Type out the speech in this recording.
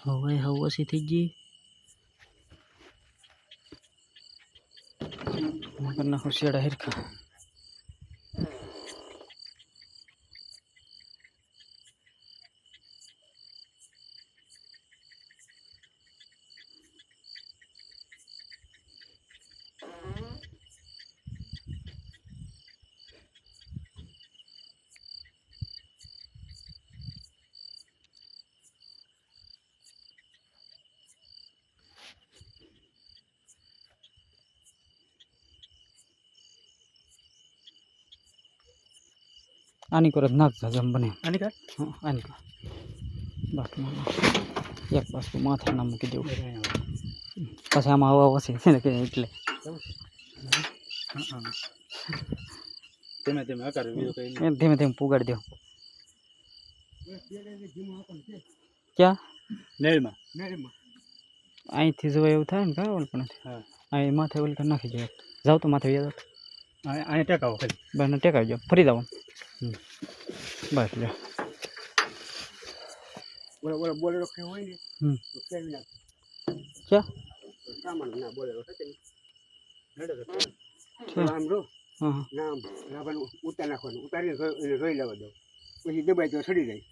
હવે ઓછી થઈ ગઈ મગરના હોશિયાળા હિરખા આની પર જ નાખતા જમ બને આની કર હા આની કર બાકી એક પાછું માથે ના મૂકી દેવું પછી આમાં હવા ઓછી છે ને કે એટલે ધીમે ધીમે હકારે બીજું કઈ ધીમે ધીમે પુગાડી દેવું ક્યાં નેલમાં અહીંથી જો એવું થાય ને કાં ઓલ પણ હા અહીં માથે ઓલ કરી નાખી જાય જાવ તો માથે વ્યાજ અહીંયા ટેકાવો ખાલી બને ટેકાવી જાઓ ફરી જાવ બસ લે બોલે રખ્યો હોય ને તો કેવી નાખ ક્યાં સામાન ના બોલે છે આમ રો હા નામ રાવણ ઉતાર નાખવાનું ઉતારીને એને જોઈ લેવા દો પછી દબાઈ તો સડી જાય